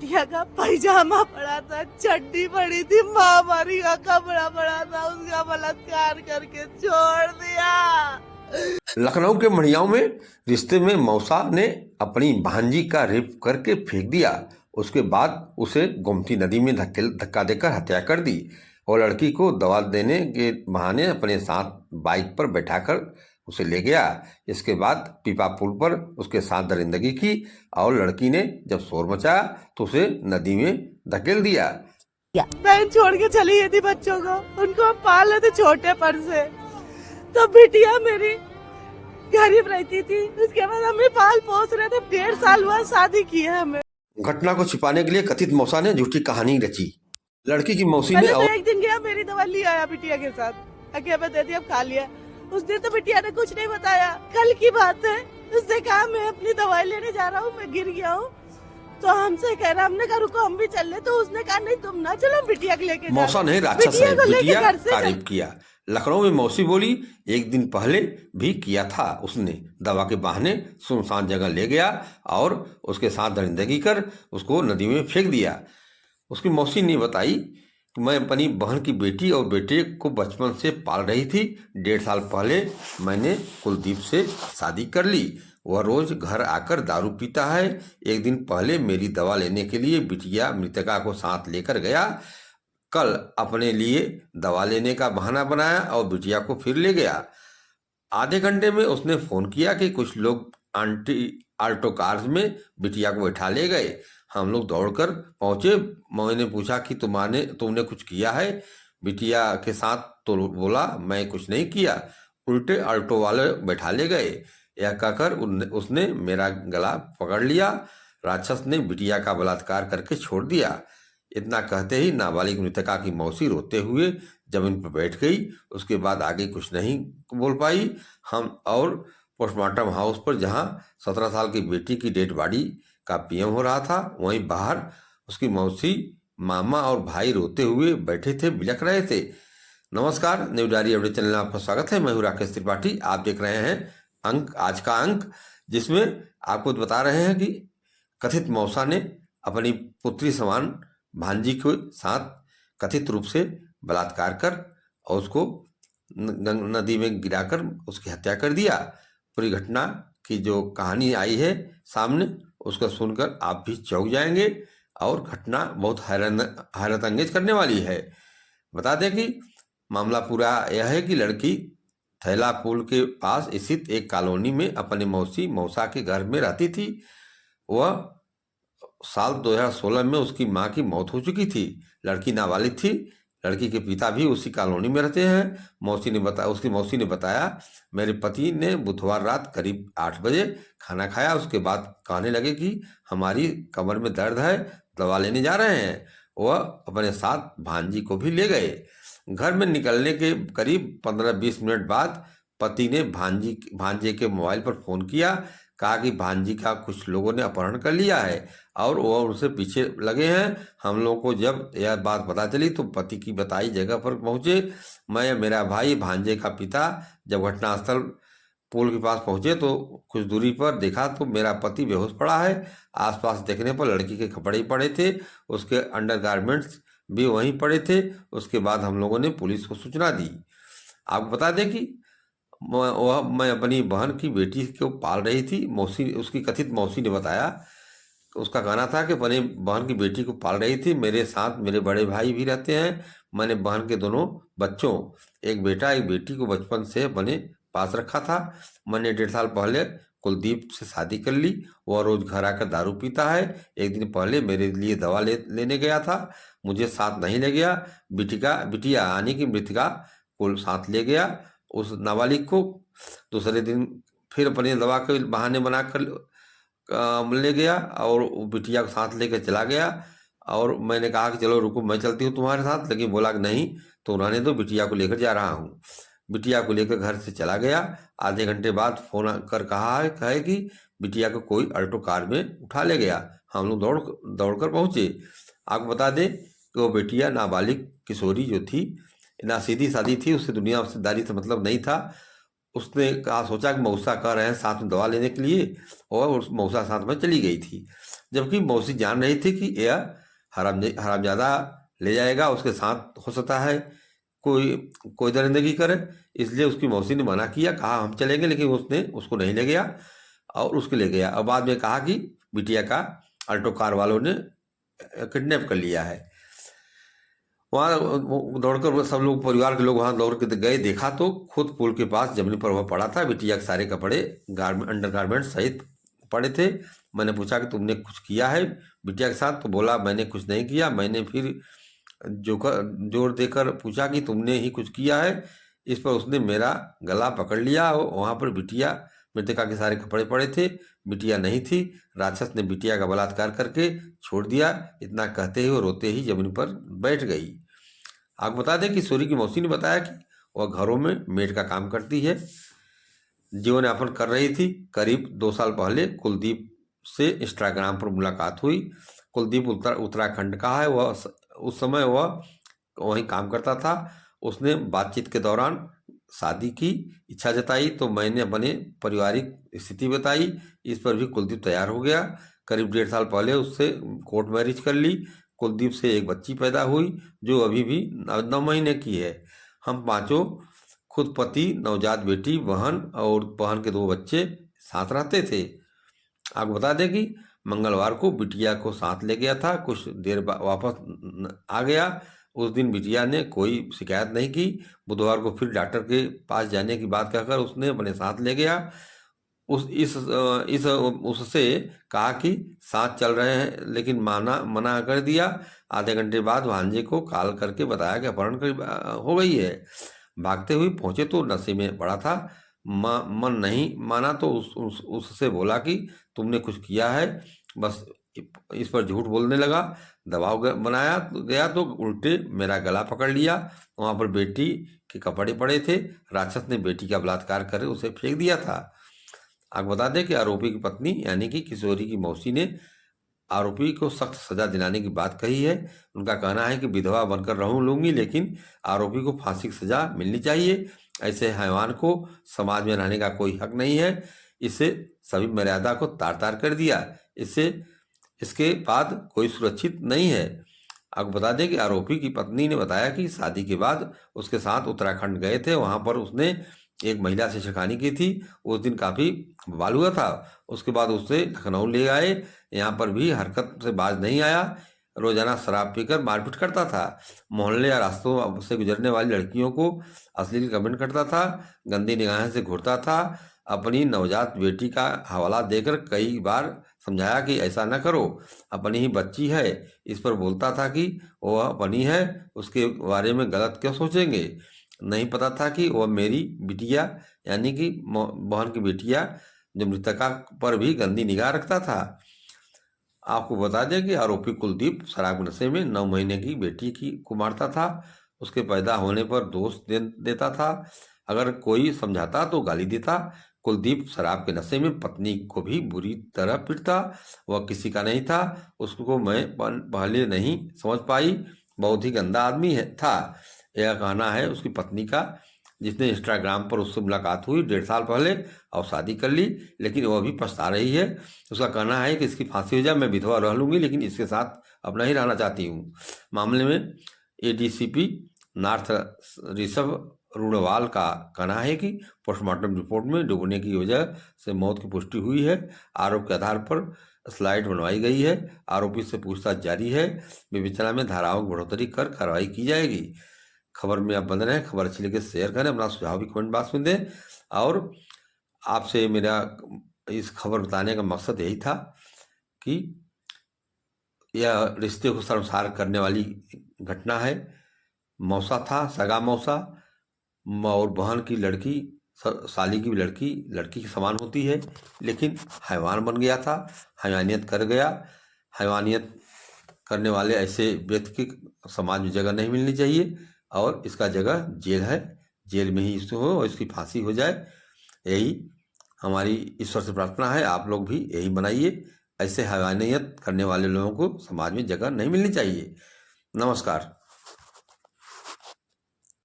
बिटिया का पैजामा पड़ा था, चड्डी पड़ी थी, महामारी का कपड़ा पड़ा था, उसका बलात्कार करके छोड़ दिया। लखनऊ के मढ़ियाव में रिश्ते में मौसा ने अपनी भांजी का रेप करके फेंक दिया। उसके बाद उसे गोमती नदी में धक्का देकर हत्या कर दी और लड़की को दवा देने के बहाने अपने साथ बाइक पर बैठाकर उसे ले गया। इसके बाद पीपा पुल पर उसके साथ दरिंदगी की और लड़की ने जब शोर मचाया तो उसे नदी में धकेल दिया। बहन छोड़ के चली गई थी बच्चों को, उनको हम पाल रहे थे छोटे पर से। तो बिटिया मेरी गरीब रहती थी, उसके बाद हमें पाल पोस रहे थे। 1.5 साल हुआ शादी की है हमें। घटना को छिपाने के लिए कथित मौसा ने झूठी कहानी रची। लड़की की मौसी ने तो एक दिन गया, मेरी दवा ले आया बिटिया के साथ, अकेले दे दिया, खा लिया। उस दिन तो बिटिया ने कुछ नहीं बताया। कल की बात है, उसने कहा मैं अपनी दवाई लेने जा रहा हूँ, मैं गिर गया हूँ। तो हमसे कह रहा, हमने कहा रुको हम भी चल ले। तो उसने कहा नहीं तुम ना चलो, बिटिया को लेके मौसा नहीं राक्षस है, बिटिया का रेप किया। लखनऊ में मौसी बोली एक दिन पहले भी किया था उसने। दवा के बहाने सुनसान जगह ले गया और उसके साथ दरिंदगी कर उसको नदी में फेंक दिया। उसकी मौसी ने बताई कि मैं अपनी बहन की बेटी और बेटे को बचपन से पाल रही थी। 1.5 साल पहले मैंने कुलदीप से शादी कर ली। वह रोज घर आकर दारू पीता है। एक दिन पहले मेरी दवा लेने के लिए बिटिया मृतका को साथ लेकर गया। कल अपने लिए दवा लेने का बहाना बनाया और बिटिया को फिर ले गया। आधे घंटे में उसने फोन किया कि कुछ लोग आल्टो कार में बिटिया को बैठा ले गए। हम लोग दौड़कर पहुंचे। मैंने पूछा कि तुमने कुछ किया है बिटिया के साथ? तो बोला मैं कुछ नहीं किया, उल्टे आल्टो वाले बैठा ले गए। यह कहकर उसने मेरा गला पकड़ लिया। राक्षस ने बिटिया का बलात्कार करके छोड़ दिया। इतना कहते ही नाबालिग मृतका की मौसी रोते हुए जमीन पर बैठ गई। उसके बाद आगे कुछ नहीं बोल पाई। हम और पोस्टमार्टम हाउस पर जहां 17 साल की बेटी की डेड बॉडी का पीएम हो रहा था, वहीं बाहर उसकी मौसी, मामा और भाई रोते हुए बैठे थे, बिलख रहे थे। नमस्कार, न्यू डायरी अपडेट चैनल में आपका स्वागत है। मैं हूं राकेश त्रिपाठी। आप देख रहे हैं आज का अंक, जिसमें आपको बता रहे हैं कि कथित मौसा ने अपनी पुत्री समान भांजी के साथ कथित रूप से बलात्कार कर और उसको नदी में गिराकर उसकी हत्या कर दिया। पूरी घटना की जो कहानी आई है सामने, उसको सुनकर आप भी चौंक जाएंगे और घटना बहुत हैरत अंगेज करने वाली है। बता दें कि मामला पूरा यह है कि लड़की थैला पुल के पास स्थित एक कॉलोनी में अपने मौसा के घर में रहती थी। वह साल 2016 में उसकी मां की मौत हो चुकी थी। लड़की नाबालिग थी। लड़की के पिता भी उसी कॉलोनी में रहते हैं। उसकी मौसी ने बताया मेरे पति ने बुधवार रात करीब 8 बजे खाना खाया। उसके बाद कहने लगे कि हमारी कमर में दर्द है, दवा लेने जा रहे हैं। वह अपने साथ भांजी को भी ले गए। घर में निकलने के करीब 15-20 मिनट बाद पति ने भांजे के मोबाइल पर फोन किया, कहा कि भांजी का कुछ लोगों ने अपहरण कर लिया है और वह उनसे पीछे लगे हैं। हम लोगों को जब यह बात पता चली तो पति की बताई जगह पर पहुंचे। मैं, मेरा भाई, भांजे का पिता जब घटनास्थल पुल के पास पहुंचे तो कुछ दूरी पर देखा तो मेरा पति बेहोश पड़ा है। आसपास देखने पर लड़की के कपड़े ही पड़े थे, उसके अंडरगारमेंट्स भी वहीं पड़े थे। उसके बाद हम लोगों ने पुलिस को सूचना दी। आपको बता दें कि मैं अपनी बहन की बेटी को पाल रही थी। उसकी कथित मौसी ने बताया, उसका कहना था कि अपनी बहन की बेटी को पाल रही थी। मेरे साथ मेरे बड़े भाई भी रहते हैं। मैंने बहन के दोनों बच्चों, एक बेटा एक बेटी को बचपन से अपने पास रखा था। मैंने 1.5 साल पहले कुलदीप से शादी कर ली। वह रोज घर आकर दारू पीता है। एक दिन पहले मेरे लिए दवा लेने गया था, मुझे साथ नहीं ले गया। बिटिया यानी कि मृतका को साथ ले गया। उस नाबालिग को दूसरे दिन फिर अपनी दवा के बहाने बनाकर ले गया और बिटिया को साथ लेकर चला गया। और मैंने कहा कि चलो रुको, मैं चलती हूँ तुम्हारे साथ, लेकिन बोला कि नहीं, तो उन्होंने तो बिटिया को लेकर जा रहा हूँ। बिटिया को लेकर घर से चला गया। आधे घंटे बाद फोन कर कहा कि बिटिया को कोई अल्टो कार में उठा ले गया। हम लोग दौड़कर पहुंचे। आपको बता दें कि वो बेटिया नाबालिग किशोरी जो थी, ना सीधी सादी थी, उससे दुनियादारी से मतलब नहीं था। उसने सोचा कि मौसा कह रहे हैं साथ में दवा लेने के लिए, और उस मौसा साथ में चली गई थी। जबकि मौसी जान रही थी कि यह हरामजादा ले जाएगा, उसके साथ हो सकता है कोई कोई दरिंदगी करे। इसलिए उसकी मौसी ने मना किया, कहा हम चलेंगे, लेकिन उसने उसको नहीं ले गया और उसके ले गया। और बाद में कहा कि बिटिया का अल्टो कार वालों ने किडनैप कर लिया है। वहाँ दौड़कर वो सब लोग, परिवार के लोग वहाँ दौड़ के गए, देखा तो खुद पुल के पास जमीन पर वह पड़ा था। बिटिया के सारे कपड़े अंडरगारमेंट सहित पड़े थे। मैंने पूछा कि तुमने कुछ किया है बिटिया के साथ? तो बोला मैंने कुछ नहीं किया। मैंने फिर जोर देकर पूछा कि तुमने ही कुछ किया है? इस पर उसने मेरा गला पकड़ लिया। वहाँ पर बिटिया, मृतका के सारे कपड़े पड़े थे, बिटिया नहीं थी। राक्षस ने बिटिया का बलात्कार करके छोड़ दिया। इतना कहते ही वो रोते ही जमीन पर बैठ गई। आपको बता दें कि सूरी की मौसी ने बताया कि वह घरों में मेड का काम करती है, जीवन यापन कर रही थी। करीब 2 साल पहले कुलदीप से इंस्टाग्राम पर मुलाकात हुई। कुलदीप उत्तराखंड का है। वह उस समय वह वहीं काम करता था। उसने बातचीत के दौरान शादी की इच्छा जताई तो मैंने अपने पारिवारिक स्थिति बताई। इस पर भी कुलदीप तैयार हो गया। करीब 1.5 साल पहले उससे कोर्ट मैरिज कर ली। कुलदीप से एक बच्ची पैदा हुई जो अभी भी 9 महीने की है। हम पांचों, खुद पति, नवजात बेटी, बहन और बहन के 2 बच्चे साथ रहते थे। आपको बता दें कि मंगलवार को बिटिया को साथ ले गया था। कुछ देर वापस आ गया। उस दिन बिटिया ने कोई शिकायत नहीं की। बुधवार को फिर डॉक्टर के पास जाने की बात कहकर उसने अपने साथ ले गया। उससे कहा कि साथ चल रहे हैं, लेकिन मना कर दिया। आधे घंटे बाद भांजे को कॉल करके बताया कि अपहरण हो गई है। भागते हुए पहुंचे तो नशे में पड़ा था। मन नहीं माना तो उससे बोला कि तुमने कुछ किया है, बस इस पर झूठ बोलने लगा। दबाव बनाया गया तो उल्टे मेरा गला पकड़ लिया। वहां पर बेटी के कपड़े पड़े थे। राक्षस ने बेटी का बलात्कार कर उसे फेंक दिया था। आपको बता दें कि आरोपी की पत्नी यानी कि किशोरी की मौसी ने आरोपी को सख्त सजा दिलाने की बात कही है। उनका कहना है कि विधवा बनकर लूंगी, लेकिन आरोपी को फांसी की सजा मिलनी चाहिए। ऐसे हैवान को समाज में रहने का कोई हक नहीं है। इससे सभी मर्यादा को तार तार कर दिया। इसके बाद कोई सुरक्षित नहीं है। आपको बता दें कि आरोपी की पत्नी ने बताया कि शादी के बाद उसके साथ उत्तराखंड गए थे। वहां पर उसने एक महिला से छेड़खानी की थी। उस दिन काफी बवाल हुआ था। उसके बाद उसे लखनऊ ले आए। यहाँ पर भी हरकत से बाज नहीं आया। रोजाना शराब पीकर मारपीट करता था। मोहल्ले या रास्तों से गुजरने वाली लड़कियों को अश्लील कमेंट करता था, गंदी निगाहें से घूरता था। अपनी नवजात बेटी का हवाला देकर कई बार समझाया कि ऐसा न करो, अपनी ही बच्ची है। इस पर बोलता था कि वह अपनी है, उसके बारे में गलत क्यों सोचेंगे। नहीं पता था कि वह मेरी बिटिया यानी कि बहन की बिटिया जो मृतका पर भी गंदी निगाह रखता था। आपको बता दें कि आरोपी कुलदीप शराब नशे में 9 महीने की बेटी को मारता था। उसके पैदा होने पर दोष देता था। अगर कोई समझाता तो गाली देता। कुलदीप शराब के नशे में पत्नी को भी बुरी तरह पीटता। वह किसी का नहीं था। उसको मैं पहले नहीं समझ पाई। बहुत ही गंदा आदमी था, यह कहना है उसकी पत्नी का, जिसने इंस्टाग्राम पर उससे मुलाकात हुई 1.5 साल पहले और शादी कर ली, लेकिन वह भी पछता रही है। उसका कहना है कि इसकी फांसी हो जाए, मैं विधवा रह लूंगी, लेकिन इसके साथ अब नहीं रहना चाहती हूँ। मामले में एडीसीपी नॉर्थ ऋषभ रुणवाल का कहना है कि पोस्टमार्टम रिपोर्ट में डूबने की वजह से मौत की पुष्टि हुई है। आरोप के आधार पर स्लाइड बनवाई गई है। आरोपी से पूछताछ जारी है। विवेचना में धाराओं की बढ़ोतरी कर कार्रवाई की जाएगी। खबर में आप बंद रहें। खबर अच्छी लगे शेयर करें, अपना सुझाव भी कमेंट बॉक्स में दें। और आपसे मेरा इस खबर बताने का मकसद यही था कि यह रिश्ते को शर्मसार करने वाली घटना है। मौसा था, सगा मौसा, और बहन की लड़की, साली की लड़की के समान होती है, लेकिन हैवान बन गया था, हैवानियत कर गया। हैवानियत करने वाले ऐसे व्यक्ति की समाज में जगह नहीं मिलनी चाहिए और इसका जगह जेल है। जेल में ही इसको हो और इसकी फांसी हो जाए, यही हमारी ईश्वर से प्रार्थना है। आप लोग भी यही बनाइए। ऐसे हैवानियत करने वाले लोगों को समाज में जगह नहीं मिलनी चाहिए। नमस्कार।